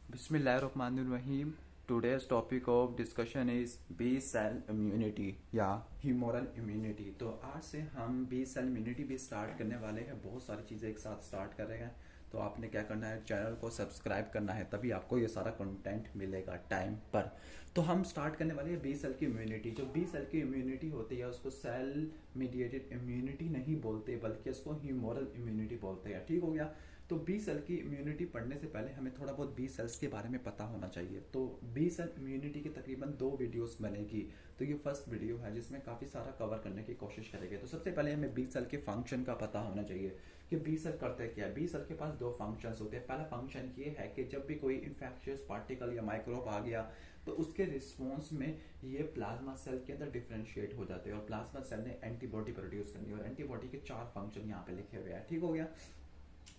Bismillahirrahmanirrahim. Today's topic of discussion is B cell immunity या humoral immunity. तो आज से हम बी सेल इम्यूनिटी भी स्टार्ट करने वाले हैं। बहुत सारी चीज़ें एक साथ स्टार्ट कर रहे हैं। तो आपने क्या करना है, चैनल को सब्सक्राइब करना है, तभी आपको ये सारा कंटेंट मिलेगा टाइम पर। तो हम स्टार्ट करने वाले हैं बी सेल की इम्यूनिटी। जो बी सेल की इम्यूनिटी होती है उसको सेल मीडिएटेड इम्यूनिटी नहीं बोलते, बल्कि उसको ह्यूमरल इम्यूनिटी बोलते हैं। ठीक हो गया। तो बी सेल की इम्यूनिटी पढ़ने से पहले हमें थोड़ा बहुत बी सेल्स के बारे में पता होना चाहिए। तो बी सेल इम्यूनिटी की तकरीबन 2 वीडियोस बनेगी। तो ये फर्स्ट वीडियो है जिसमें काफ़ी सारा कवर करने की कोशिश करेंगे। तो सबसे पहले हमें बी सेल के फंक्शन का पता होना चाहिए कि बी सेल करते क्या है। बी सेल के पास 2 फंक्शंस होते हैं। पहला फंक्शन ये है कि जब भी कोई इन्फेक्शियस पार्टिकल या माइक्रोब आ गया तो उसके रिस्पॉन्स में ये प्लाज्मा सेल के अंदर डिफ्रेंशिएट हो जाते हैं और प्लाज्मा सेल ने एंटीबॉडी प्रोड्यूस करनी है। और एंटीबॉडी के 4 फंक्शन यहाँ पे लिखे हुए हैं। ठीक हो गया।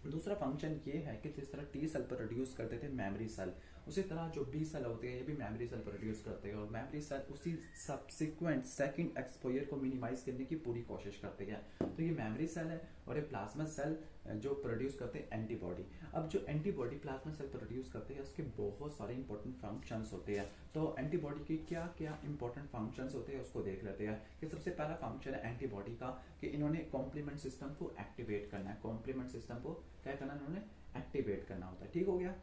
दूसरा फंक्शन ये है कि जिस तरह टी सेल प्रोड्यूस करते थे मेमोरी सेल, उसी तरह जो बी सेल होते हैं ये भी मेमोरी सेल प्रोड्यूस करते हैं। और मेमोरी सेल उसी सब्सिक्वेंट सेकंड एक्सपोजर को मिनिमाइज करने की पूरी कोशिश करते हैं। तो ये मेमोरी सेल है और ये प्लाज्मा सेल जो प्रोड्यूस करते हैं एंटीबॉडी। अब जो एंटीबॉडी प्लाज्मा सेल प्रोड्यूस करते हैं उसके बहुत सारे इंपॉर्टेंट फंक्शंस होते हैं। तो एंटीबॉडी के क्या क्या इंपॉर्टेंट फंक्शंस होते हैं उसको देख लेते हैं। कि सबसे पहला फंक्शन है एंटीबॉडी का कि इन्होंने कॉम्प्लीमेंट सिस्टम को एक्टिवेट करना है। कॉम्प्लीमेंट सिस्टम को क्या करना है, इन्होंने एक्टिवेट करना होता है। ठीक हो गया।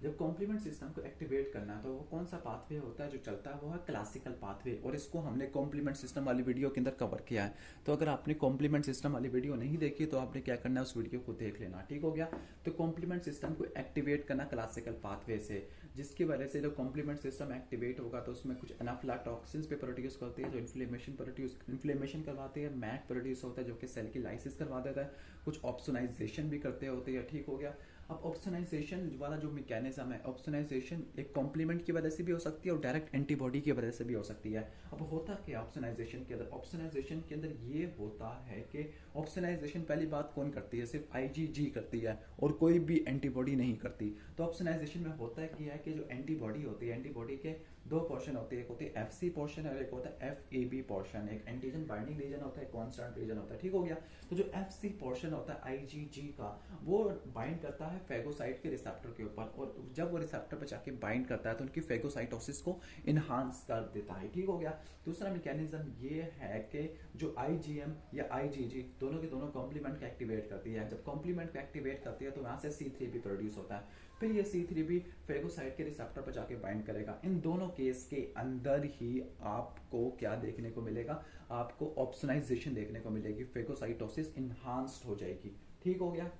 जब कॉम्प्लीमेंट सिस्टम को एक्टिवेट करना है तो वो कौन सा पाथवे होता है जो चलता है, वो है क्लासिकल पाथवे। और इसको हमने कॉम्प्लीमेंट सिस्टम वाली वीडियो के अंदर कवर किया है। तो अगर आपने कॉम्प्लीमेंट सिस्टम वाली वीडियो नहीं देखी तो आपने क्या करना है, उस वीडियो को देख लेना। ठीक हो गया। तो कॉम्प्लीमेंट सिस्टम को एक्टिवेट करना क्लासिकल पाथवे से, जिसकी वजह से जो कॉम्प्लीमेंट सिस्टम एक्टिवेट होगा तो उसमें कुछ एनाफिलाटॉक्सिन्स पे प्रोड्यूस करते हैं जो इन्फ्लेमेशन करवाते हैं। मैक प्रोड्यूस होता है जो कि सेल की लाइसिस करवा देता है। कुछ ऑप्सोनाइजेशन भी करते होते हैं। ठीक हो गया। अब ऑप्सोनाइजेशन वाला जो मैकेनिज्म है, ऑप्सोनाइजेशन एक कॉम्प्लीमेंट की वजह से भी हो सकती है और डायरेक्ट एंटीबॉडी की वजह से भी हो सकती है। अब होता क्या ऑप्सोनाइजेशन के अंदर, ऑप्सोनाइजेशन के अंदर ये होता है कि ऑप्सोनाइजेशन पहली बात कौन करती है, सिर्फ आईजीजी करती है और कोई भी एंटीबॉडी नहीं करती। तो ऑप्सोनाइजेशन में होता है क्या है कि जो एंटीबॉडी होती है, एंटीबॉडी के 2 पोर्शन होते हैं। एक होती है एफसी पोर्शन और एक होता है एफएबी पोर्शन। एक एंटीजन बाइंडिंग रीजन होता है, कॉन्स्टेंट रीजन होता है। ठीक हो गया। तो जो एफसी पोर्शन होता है आईजीजी का, वो बाइंड करता है फेगोसाइट के रिसेप्टर के ऊपर। और जब वो रिसेप्टर पर जाके बाइंड करता है तो उनकी फेगोसाइटोसिस को इनहांस कर देता है। ठीक हो गया। दूसरा मैकेनिज्म ये है कि जो आईजीएम या आईजीजी दोनों के दोनों कॉम्प्लीमेंट को एक्टिवेट करती है। जब कॉम्प्लीमेंट को एक्टिवेट करती है तो वहां से C3 भी प्रोड्यूस होता है। फिर ये C3 भी फेगोसाइट के रिसेप्टर पर जाके बाइंड करेगा। इन दोनों केस के अंदर ही आपको क्या देखने को मिलेगा, आपको ऑप्सोनाइजेशन देखने को मिलेगी, फेगोसाइटोसिस इनहांस्ड हो जाएगी। ठीक हो गया।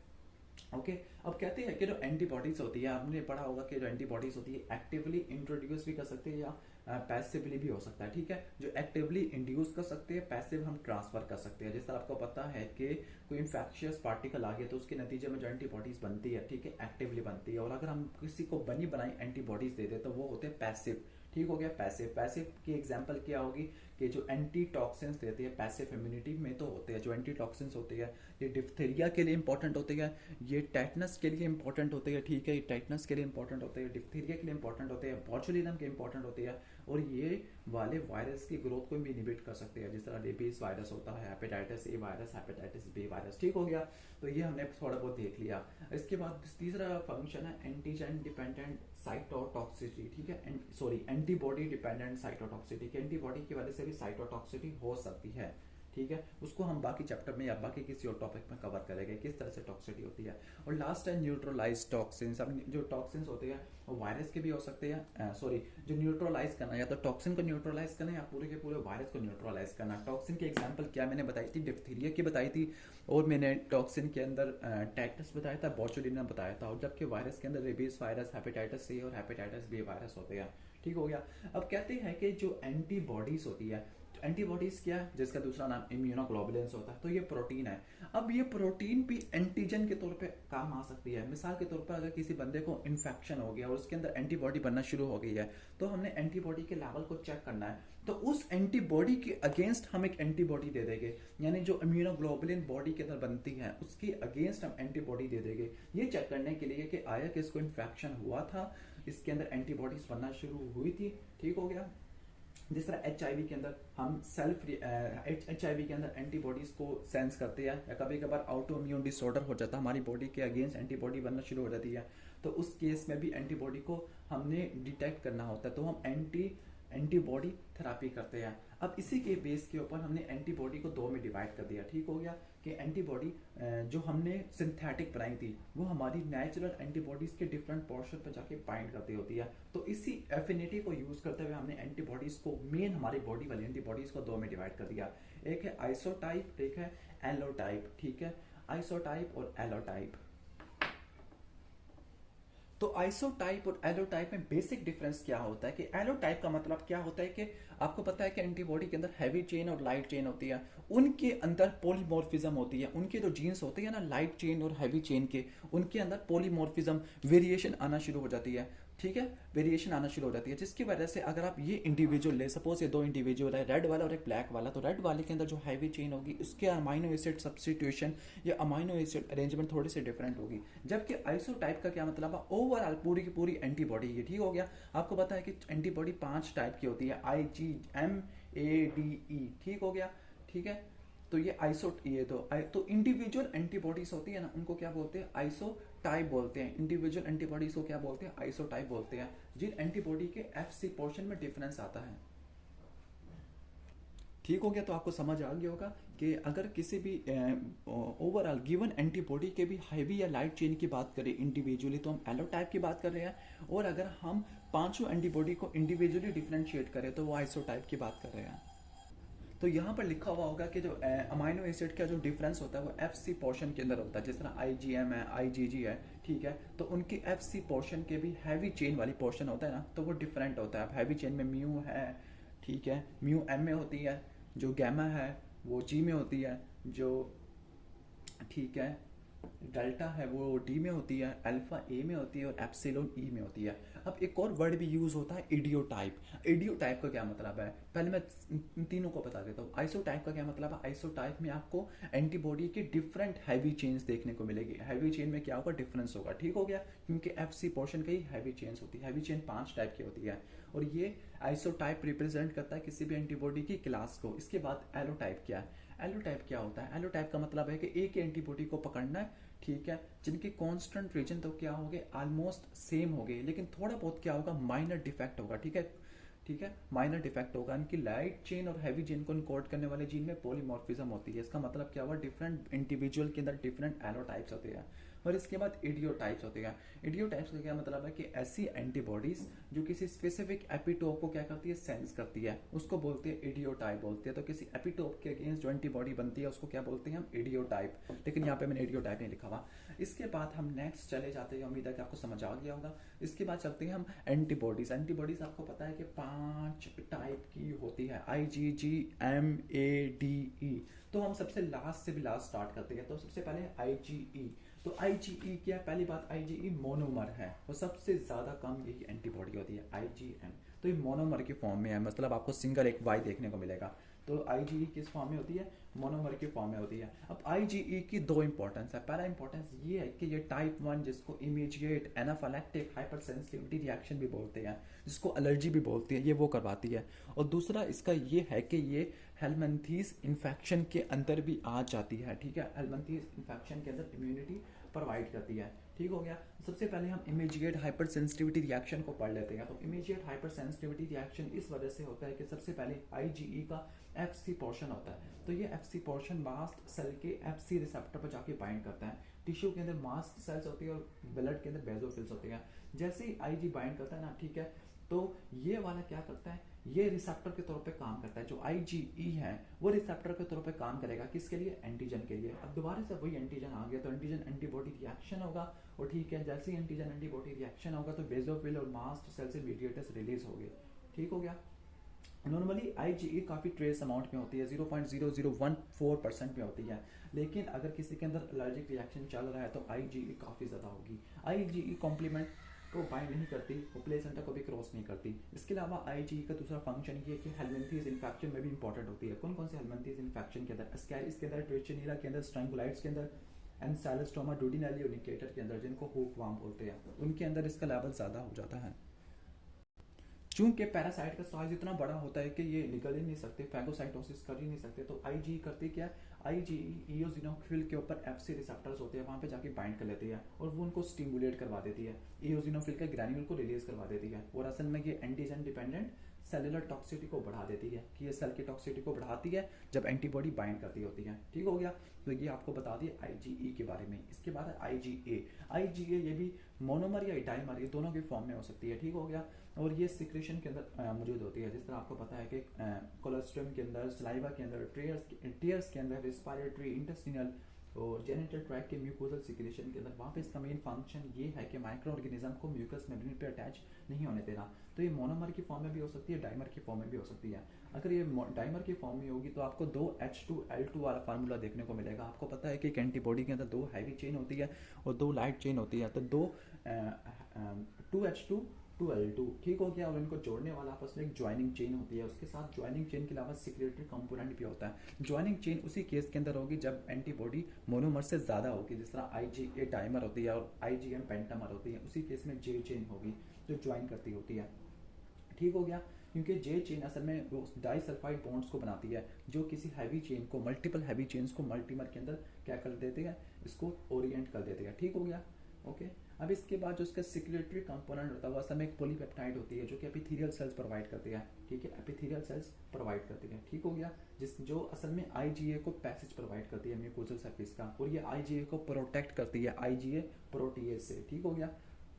ओके। अब कहते हैं कि जो एंटीबॉडीज होती है, आपने पढ़ा होगा कि जो एंटीबॉडीज होती है एक्टिवली इंट्रोड्यूस भी कर सकते हैं या पैसिवली भी हो सकता है। ठीक है। जो एक्टिवली इंड्यूस कर सकते हैं, पैसिव हम ट्रांसफर कर सकते हैं। जिस तरह आपको पता है कि कोई इन्फेक्शियस पार्टिकल आ गया तो उसके नतीजे में जो एंटीबॉडीज बनती है, ठीक है, एक्टिवली बनती है। और अगर हम किसी को बनी बनाई एंटीबॉडीज दे दे तो वो होते हैं पैसिव। ठीक हो गया। पैसिव, पैसिव की एग्जांपल क्या होगी कि जो एंटी टॉक्सिन्स देते हैं पैसिव इम्यूनिटी में तो होते हैं। जो एंटी टॉक्सिन्स होते हैं ये डिप्थीरिया के लिए इंपॉर्टेंट होते हैं, ये टेटनस के लिए इंपॉर्टेंट होते हैं। ठीक है, ये टेटनस के लिए इंपॉर्टेंट होते हैं, डिप्थीरिया के लिए इंपॉर्टेंट होते हैं, बॉचुलिनम के इंपॉर्टेंट होते हैं। और ये वाले वायरस की ग्रोथ को भी इनहिबिट कर सकते हैं, जिस तरह रेबीज वायरस होता है, hepatitis A virus, hepatitis B virus. ठीक हो गया। तो ये हमने थोड़ा बहुत देख लिया। इसके बाद तीसरा फंक्शन है एंटीजन डिपेंडेंट साइटोटॉक्सिसिटी। ठीक है, sorry antibody dependent cytotoxicity. Antibody की वजह से भी साइटोटॉक्सिसिटी हो सकती है। ठीक है, उसको हम बाकी चैप्टर में या बाकी किसी और टॉपिक में कवर करेंगे किस तरह से टॉक्सिसिटी होती है। और लास्ट है न्यूट्रलाइज टॉक्सिन्स। अब जो टॉक्सिन्स होते हैं वो वायरस के भी हो सकते हैं, सॉरी जो न्यूट्रलाइज करना, या तो टॉक्सिन को न्यूट्रलाइज करना या पूरे के पूरे वायरस को न्यूट्रलाइज करना। टॉक्सिन की एग्जांपल क्या मैंने बताई थी, डिप्थीरिया की बताई थी, और मैंने टॉक्सिन के अंदर टेटनस बताया था, बॉचुलिनम बताया था। और जबकि वायरस के अंदर रेबीज वायरस, हेपेटाइटिस सी और हेपेटाइटिस बी वायरस होते हैं। ठीक हो गया। अब कहते हैं कि जो एंटीबॉडीज होती है, एंटीबॉडीज क्या है, जिसका दूसरा नाम इम्यूनोग्लोबुलिन्स होता है, तो ये प्रोटीन है। अब ये प्रोटीन भी एंटीजन के तौर पे काम आ सकती है। मिसाल के तौर पर अगर किसी बंदे को इन्फेक्शन हो गया और उसके अंदर एंटीबॉडी बनना शुरू हो गई है तो हमने एंटीबॉडी के लेवल को चेक करना है। तो उस एंटीबॉडी के अगेंस्ट हम एक एंटीबॉडी दे देंगे, यानी जो इम्यूनोग्लोबुलिन बॉडी के अंदर बनती है उसके अगेंस्ट हम एंटीबॉडी दे देंगे, ये चेक करने के लिए कि आया कि इसको इन्फेक्शन हुआ था, इसके अंदर एंटीबॉडीज बनना शुरू हुई थी। ठीक हो गया। जिस तरह HIV के अंदर हम सेल्फ HIV के अंदर एंटीबॉडीज को सेंस करते हैं, या कभी कभार ऑटो इम्यून डिसऑर्डर हो जाता है, हमारी बॉडी के अगेंस्ट एंटीबॉडी बनना शुरू हो जाती है। तो उस केस में भी एंटीबॉडी को हमने डिटेक्ट करना होता है, तो हम एंटीबॉडी थेरापी करते हैं। अब इसी के बेस के ऊपर हमने एंटीबॉडी को दो में डिवाइड कर दिया, ठीक हो गया, कि एंटीबॉडी जो हमने सिंथेटिक बनाई थी वो हमारी नेचुरल एंटीबॉडीज के डिफरेंट पोर्शन पर जाके बाइंड करती होती है। तो इसी एफिनिटी को यूज करते हुए हमने एंटीबॉडीज को, मेन हमारी बॉडी वाली एंटीबॉडीज को दो में डिवाइड कर दिया। एक है आइसोटाइप, एक है एलोटाइप, ठीक है, आइसोटाइप और एलोटाइप। तो आइसोटाइप और एलोटाइप में बेसिक डिफरेंस क्या होता है कि एलोटाइप का मतलब क्या होता है कि आपको पता है कि एंटीबॉडी के अंदर हैवी चेन और लाइट चेन होती है, उनके अंदर पॉलीमॉर्फिज्म होती है, उनके जो जीन्स होते हैं ना लाइट चेन और हैवी चेन के, उनके अंदर पॉलीमॉर्फिज्म वेरिएशन आना शुरू हो जाती है, ठीक है, वेरिएशन आना शुरू हो जाती है, जिसकी वजह से अगर आप ये इंडिविजुअल ले, सपोज ये दो इंडिविजुअल है, रेड वाला और एक ब्लैक वाला, तो रेड वाले के अंदर जो हैवी चेन होगी उसके अमाइनो एसिड सब्स्टिट्यूशन या अमाइनो एसिड अरेंजमेंट थोड़ी सी डिफरेंट होगी। जबकि आइसोटाइप का क्या मतलब है, ओवरऑल पूरी की पूरी एंटीबॉडी ये, ठीक हो गया। आपको पता है कि एंटीबॉडी 5 टाइप की होती है, IgM-ADE, ठीक हो गया, ठीक है। तो ये तो इंडिविजुअल एंटीबॉडीज होती है ना, उनको क्या बोलते हैं, आइसोटाइप बोलते हैं। इंडिविजुअल एंटीबॉडीज को क्या बोलते हैं, आइसोटाइप बोलते हैं, जिन एंटीबॉडी के FC पोर्शन में डिफरेंस आता है, ठीक हो गया। तो आपको समझ आ गया होगा कि अगर किसी भी ओवरऑल गिवन एंटीबॉडी के भी हैवी या लाइट चेन की बात करें इंडिविजुअली, तो हम एलोटाइप की बात कर रहे हैं, और अगर हम पांचों एंटीबॉडी को इंडिविजुअली डिफरेंशिएट करें तो वो आइसोटाइप की बात कर रहे हैं। तो यहाँ पर लिखा हुआ होगा कि जो अमाइनो एसिड का जो डिफरेंस होता है वो FC पोर्शन के अंदर होता है, जिस तरह IgM है, IgG है, ठीक है। तो उनके FC पोर्शन के भी हैवी चेन वाली पोर्शन होता है ना, तो वो डिफरेंट होता है। अब हैवी चेन में म्यू है, ठीक है, म्यू M में होती है, जो गैमा है वो G में होती है, जो, ठीक है, डेल्टा है वो D में होती है, अल्फा A में होती है और एप्सिलॉन E में होती है। अब एक और वर्ड भी यूज होता है इडियोटाइप। इडियोटाइप का क्या मतलब है, पहले मैं तीनों को बता देता हूँ। आइसोटाइप का क्या मतलब है, आइसोटाइप में आपको एंटीबॉडी के डिफरेंट हैवी चेन्स देखने को मिलेगी। हैवी चेन में क्या होगा, डिफरेंस होगा, ठीक हो गया, क्योंकि FC पोर्शन का ही हैवी चेन्स होती है। हैवी चेन 5 टाइप की होती है, और ये आइसोटाइप रिप्रेजेंट करता है किसी भी एंटीबॉडी की क्लास को। इसके बाद एलोटाइप क्या है, एलोटाइप क्या होता है, एलोटाइप का मतलब है कि एक एंटीबॉडी को पकड़ना है, ठीक है, जिनके कांस्टेंट रीजन तो क्या होंगे, ऑलमोस्ट सेम हो गए, लेकिन थोड़ा बहुत क्या होगा, माइनर डिफेक्ट होगा, ठीक है, ठीक है, माइनर डिफेक्ट होगा। इनकी लाइट चेन और हैवी चेन को इनकोड करने वाले जीन में पॉलीमॉर्फिज्म होती है। इसका मतलब क्या हुआ, डिफरेंट इंडिविजुअल के अंदर डिफरेंट एलोटाइप्स होते हैं। और इसके बाद इडियोटाइप्स होते हैं। इडियोटाइप्स का क्या मतलब है कि ऐसी एंटीबॉडीज जो किसी स्पेसिफिक एपिटोप को क्या करती है, सेंस करती है, उसको बोलते हैं इडियोटाइप बोलते हैं। तो किसी एपिटोप के अगेंस्ट जो एंटीबॉडी बनती है उसको क्या बोलते हैं हम, इडियोटाइप। लेकिन यहाँ पे मैंने इडियोटाइप नहीं लिखा हुआ। इसके बाद हम नेक्स्ट चले जाते हैं, उम्मीद है कि आपको समझ आ गया होगा। इसके बाद चलते हैं हम एंटीबॉडीज। एंटीबॉडीज आपको पता है कि 5 टाइप की होती है, IgG-M-A-D-E। तो हम सबसे लास्ट से भी लास्ट स्टार्ट करते हैं। तो सबसे पहले IgE। तो IgE क्या, पहली बात, IgE मोनोमर है, और सबसे ज्यादा कम यही एंटीबॉडी होती है IgM। तो ये मोनोमर की फॉर्म में है, मतलब आपको सिंगल एक Y देखने को मिलेगा। तो IgE किस फॉर्म में होती है, मोनोमर की फॉर्म में होती है। अब IgE की दो इंपॉर्टेंस है। पहला इंपॉर्टेंस ये है कि ये टाइप 1, जिसको इमीडिएट एनाफिलैक्टिक हाइपरसेंसिटिविटी रिएक्शन भी बोलते हैं, जिसको एलर्जी भी बोलते हैं, ये वो करवाती है। और दूसरा इसका ये है कि ये हेलमिंथीज इन्फेक्शन के अंदर भी आ जाती है, ठीक है, हेलमिंथीज इन्फेक्शन के अंदर इम्यूनिटी प्रोवाइड करती है, ठीक हो गया। सबसे पहले हम इमीडिएट हाइपर सेंसिटिविटी रिएक्शन को पढ़ लेते हैं। तो इमीडिएट हाइपर सेंसिटिविटी रिएक्शन इस वजह से होता है कि सबसे पहले IgE का FC पोर्शन होता है। तो ये FC पोर्शन मास्ट सेल के FC रिसेप्टर पर जाके बाइंड करता है। टिश्यू के अंदर मास्ट सेल्स होती है और ब्लड के अंदर बेसोफिल्स होते हैं। जैसे ही IG बाइंड करता है ना, ठीक है, तो ये वाला क्या करता है, ये रिसेप्टर के तौर पे काम करता है। जो IgE है वो रिसेप्टर के तौर पे काम करेगा, किसके लिए, एंटीजन के लिए। अब दोबारा से वही एंटीजन आ गया तो एंटीजन एंटीबॉडी रिएक्शन होगा, और ठीक है, जैसे ही एंटीजन एंटीबॉडी रिएक्शन होगा तो बेसोफिल और मास्ट सेल से मीडिएटर्स रिलीज हो गए, ठीक हो गया। नॉर्मली IgE काफी ट्रेस अमाउंट में होती है, 0.0014% में होती है, लेकिन अगर किसी के अंदर एलर्जिक रिएक्शन चल रहा है तो IgE काफी ज्यादा होगी। IgE कॉम्प्लीमेंट को बाइंड नहीं करती, वो प्लेसेंटा को भी क्रॉस नहीं करती। इसके अलावा IgE का दूसरा फंक्शन ये है कि हेलमिंथीज इन्फेक्शन में भी इंपॉर्टेंट होती है। कौन कौन से हेलमिंथीज इन्फेक्शन के अंदर, एस्कैरिस के अंदर, ट्रेचिनिला के अंदर, स्ट्रैंगुलाइट्स के अंदर, एंसेलोस्टोमा डुडिनेली और निकेटर के अंदर, जिनको हुक वार्म बोलते हैं, उनके अंदर इसका लेवल ज्यादा हो जाता है। चूंकि पैरासाइट का साइज इतना बड़ा होता है कि ये निकल ही नहीं सकते, फैगोसाइटोसिस कर ही नहीं सकते, तो IgE करती क्या, आईजी इयोजिनोफिल के ऊपर एफसी रिसेप्टर्स होते हैं, वहाँ पे जाके बाइंड कर लेती है और वो उनको स्टिमुलेट करवा देती है, इयोजिनोफिल के ग्रैन्यूल को रिलीज करवा देती है, और असल में ये एंटीजन डिपेंडेंट सेलुलर टॉक्सिसिटी को बढ़ा देती है, कि ये सेल की टॉक्सिसिटी को बढ़ाती है जब एंटीबॉडी बाइंड करती होती है। ठीक हो गया, तो ये आपको बता दिया आईजीई के बारे में। इसके बाद है आईजीए। आईजीए ये भी मोनोमर या डाइमर, ये दोनों के फॉर्म में हो सकती है। ठीक हो गया, और ये सिक्रेशन के अंदर मौजूद होती है। जिस तरह आपको पता है कि कोलेस्ट्रम के अंदर, सलाइवा के अंदर, टीयर्स के अंदर, रेस्पिरेटरी, इंटेस्टिनल और जेनिटल ट्रैक्ट के म्यूकोजल सिक्रेशन के अंदर, वहाँ पे इसका मेन फंक्शन ये है कि माइक्रो ऑर्गेनिज्म को म्यूकस मेम्ब्रेन पे अटैच नहीं होने देना। तो ये मोनोमर की फॉर्म में भी हो सकती है, डाइमर की फॉर्म में भी हो सकती है। अगर ये डाइमर की फॉर्म में होगी तो आपको 2H2L2 वाला फार्मूला देखने को मिलेगा। आपको पता है कि एक एंटीबॉडी के अंदर 2 हैवी चेन होती है और 2 लाइट चेन होती है, तो 2H2L2। ठीक हो गया, और इनको जोड़ने वाला आपस में एक ज्वाइनिंग चेन होती है। उसके साथ ज्वाइनिंग चेन के अलावा सिक्रेटरी कंपोनेंट भी होता है। ज्वाइनिंग चेन उसी केस के अंदर होगी जब एंटीबॉडी मोनोमर से ज़्यादा होगी, जिस तरह आईजीए डाइमर होती है और आईजीएम पेंटामर होती है, उसी केस में जे चेन होगी जो ज्वाइन करती होती है। ठीक हो गया, क्योंकि जे चेन असल में वो डाइसल्फाइड बॉन्ड्स को बनाती है, जो किसी हैवी चेन को, मल्टीपल हैवी चेन्स को मल्टीमर के अंदर क्या कर देते हैं, इसको ओरिएंट कर देते हैं। ठीक हो गया, ओके। अब इसके बाद जो उसका सिक्रेटरी कंपोनेंट होता है वो असल में एक पॉलीपेप्टाइड होती है जो कि एपिथेलियल सेल्स प्रोवाइड करती है। ठीक है, एपिथेलियल सेल्स प्रोवाइड करती है। ठीक हो गया, जो असल में आईजीए को पैसेज प्रोवाइड करती है म्यूकोजल सरफेस का, और ये आईजीए को प्रोटेक्ट करती है आईजीए प्रोटीएज से। ठीक हो गया,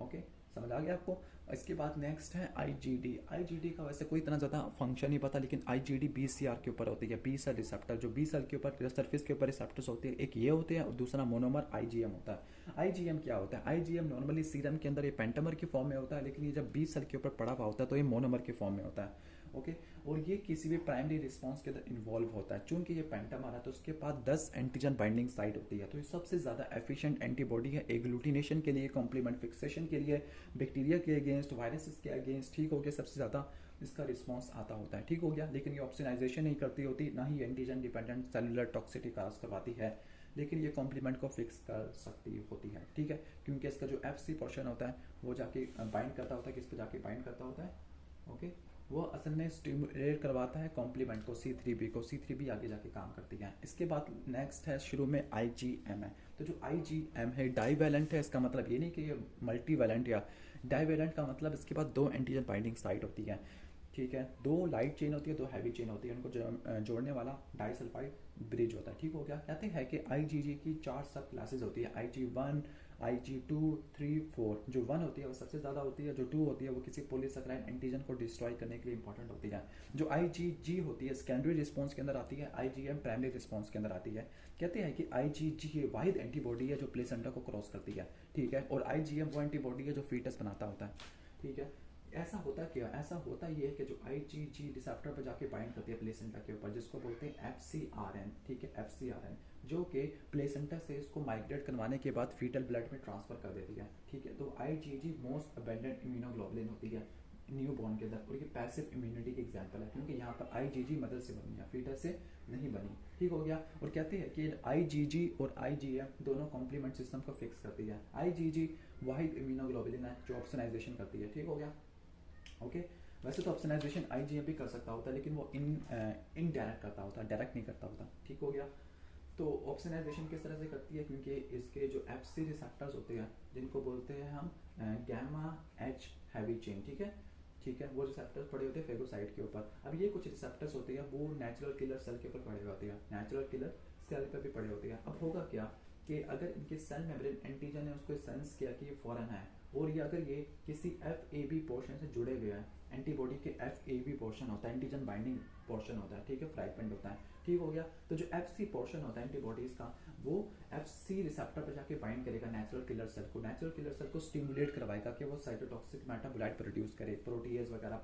ओके, समझ आ गया आपको। इसके बाद नेक्स्ट है आईजीडी। आईजीडी का वैसे कोई इतना ज़्यादा फंक्शन नहीं पता, लेकिन आईजीडी बीसीआर के ऊपर होती है, बी सेल रिसेप्टर। जो बी सेल के ऊपर सरफेस के ऊपर रिसेप्टर्स होते हैं, एक ये होते हैं और दूसरा मोनोमर आईजीएम होता है। आईजीएम क्या होता है? आईजीएम नॉर्मली सीरम के अंदर ये पेंटामर की फॉर्म में होता है, लेकिन ये जब बी सेल के ऊपर पड़ा हुआ होता है तो ये मोनोमर की फॉर्म में होता है। ओके, और ये किसी भी प्राइमरी रिस्पॉन्स के अंदर इन्वॉल्व होता है। चूंकि ये पेंटामर है तो उसके पास 10 एंटीजन बाइंडिंग साइट होती है, तो ये सबसे ज़्यादा एफिशिएंट एंटीबॉडी है एग्लूटिनेशन के लिए, कॉम्प्लीमेंट फिक्सेशन के लिए, बैक्टीरिया के अगेंस्ट, वायरसेस के अगेंस्ट। ठीक हो गया, सबसे ज़्यादा इसका रिस्पॉन्स आता होता है। ठीक हो गया, लेकिन ये ऑप्शनाइजेशन नहीं करती होती, ना ही एंटीजन डिपेंडेंट सेलुलर टॉक्सिसिटी काज करवाती है, लेकिन ये कॉम्प्लीमेंट को फिक्स कर सकती होती है। ठीक है, क्योंकि इसका जो एफसी पोर्शन होता है वो जाके बाइंड करता होता है, किस पे जाके बाइंड करता होता है, ओके, वो असल में स्टिमुलेट करवाता है कॉम्प्लीमेंट को, C3b को। C3b आगे जाके काम करती है। इसके बाद नेक्स्ट है, शुरू में IgM है। तो जो IgM है डाइवैलेंट है, इसका मतलब ये नहीं कि ये मल्टीवैलेंट या डाइवैलेंट का मतलब इसके बाद 2 एंटीजन बाइंडिंग साइट होती है। ठीक है, 2 लाइट चेन होती है, 2 हैवी चेन होती है, उनको जोड़ने वाला डाइसल्फाइड ब्रिज होता है। ठीक हो गया, कहते हैं कि IgG की 4 सब क्लासेस होती है, IG1, IG2, 3, 4। जो 1 होती है वो सबसे ज़्यादा होती है, जो 2 होती है वो किसी पॉलीसैकेराइड एंटीजन को डिस्ट्रॉय करने के लिए इंपॉर्टेंट होती है। जो IgG होती है सेकेंडरी रिस्पॉन्स के अंदर आती है, IgM प्राइमरी रिस्पॉन्स के अंदर आती है। कहते हैं कि IgG ये वाहिद एंटीबॉडी है जो प्लेसेंटा को क्रॉस करती है। ठीक है, और IgM वो एंटीबॉडी है जो फीटस बनाता होता है। ठीक है, ऐसा होता क्या, ऐसा होता ये है कि जो IgG रिसेप्टर पर जाके बाइंड करती है प्लेसेंटा के ऊपर, जिसको बोलते हैं FcRn। ठीक है, FcRn जो कि प्लेसेंटा से इसको माइग्रेट करवाने के बाद फीटल ब्लड में ट्रांसफर कर देती है। ठीक है, तो IgG मोस्ट अबेंडेंट इम्यूनोग्लोबुलिन होती है न्यू बॉर्न के अंदर, और ये पैसिव इम्यूनिटी की एग्जांपल है, क्योंकि यहाँ पर IgG मदर से बनी है, फीटस से नहीं बनी। ठीक हो गया, और कहते हैं कि IgG और IgM दोनों कॉम्प्लीमेंट सिस्टम को फिक्स करती है। IgG वाहिद इम्यूनोग्लोबुलिन है जो ऑप्शनाइजेशन करती है। ठीक हो गया, ओके। वैसे तो ऑप्शनाइजेशन IgM भी कर सकता होता है, लेकिन वो इनडायरेक्ट करता होता है, डायरेक्ट नहीं करता होता। ठीक हो गया, तो ऑप्शनाइजेशन किस तरह से करती है, क्योंकि इसके जो FC रिसेप्टर्स होते हैं जिनको बोलते हैं हम गैमा H हैवी चेन। ठीक है, ठीक है, वो रिसेप्टर्स पड़े होते हैं फेगोसाइट के ऊपर। अब ये कुछ रिसेप्टर्स होते हैं वो नेचुरल किलर सेल के ऊपर पड़े होते हैं, नेचुरल किलर सेल पर भी पड़े होते हैं। अब होगा क्या कि अगर इनके सेल मेम्ब्रेन एंटीजन ने उसको सेंस किया कि ये फॉरेन है, और ये अगर ये किसी FAB पोर्शन से जुड़े हुए हैं, एंटीबॉडी के FAB पोर्शन होता है, एंटीजन बाइंडिंग पोर्शन होता है। ठीक है, फ्रैगमेंट होता है। ठीक हो गया, तो जो FC पोर्शन होता है एंटीबॉडीज का, वो FC रिसेप्टर पर जाके बाइंड करेगा नेचुरल किलर सेल को, नेचुरल किलर सेल को स्टिमुलेट करवाएगा कि वो साइटोटॉक्सिक मेटाबोलाइट प्रोड्यूस करे, प्रोटीएज वगैरह,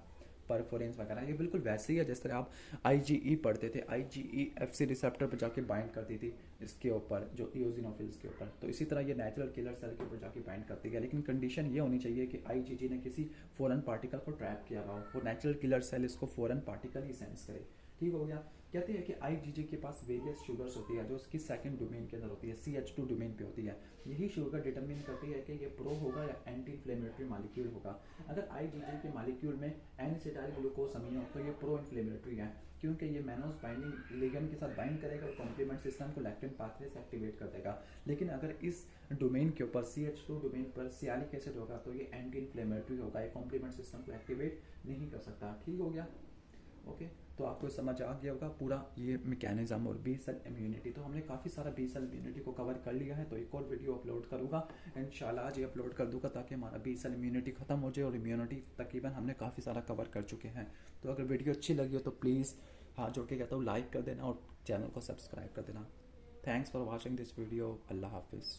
परफोरेंस वगैरह। ये बिल्कुल वैसे ही है जिस तरह आप IgE पढ़ते थे, IgE FC रिसेप्टर पर जाके बाइंड करती थी इसके ऊपर, जो इयोजिनोफिल्स के ऊपर। तो इसी तरह ये नेचुरल किलर सेल के ऊपर जाके बाइंड करती है, लेकिन कंडीशन ये होनी चाहिए कि IgG ने किसी फॉरेन पार्टिकल को ट्रैप किया हुआ हो, वो नेचुरल किलर सेल इसको फॉरेन पार्टिकल ही सेंस करे। ठीक हो गया, कहते हैं कि आईजीजी के पास वेरियस शुगर्स होती है जो उसकी सेकंड डोमेन के अंदर होती है, CH2 डोमेन पे होती है। यही शुगर डिटरमिन करती है कि ये प्रो होगा या एंटी इन्फ्लेमेटरी मॉलिक्यूल होगा। अगर आईजीजी के मॉलिक्यूल में एन एसिटाइल ग्लूकोज अमीनो हो तो ये प्रो इन्फ्लेमेटरी है, क्योंकि ये मैनोस बाइंडिंग लिगेंड के साथ बाइंड करेगा और कॉम्प्लीमेंट सिस्टम को लैक्टिन पाथवे से एक्टिवेट कर देगा। लेकिन अगर इस डोमेन के ऊपर CH2 डोमेन पर सियालिक एसिड होगा तो ये एंटी इन्फ्लेमेटरी होगा, ये कॉम्प्लीमेंट सिस्टम को एक्टिवेट नहीं कर सकता। ठीक हो गया? ओके, तो आपको समझ आ गया होगा पूरा ये मैकेनिज्म और बी सेल इम्यूनिटी। तो हमने काफ़ी सारा बी सेल इम्यूनिटी को कवर कर लिया है, तो एक और वीडियो अपलोड करूँगा इंशाल्लाह, आज ये अपलोड कर दूंगा ताकि हमारा बी सेल इम्यूनिटी खत्म हो जाए और इम्यूनिटी तकरीबन हमने काफ़ी सारा कवर कर चुके हैं। तो अगर वीडियो अच्छी लगी हो तो प्लीज़ हाथ जोड़ के कहता हूँ लाइक कर देना और चैनल को सब्सक्राइब कर देना। Thanks for watching this video. अल्लाह हाफिज़।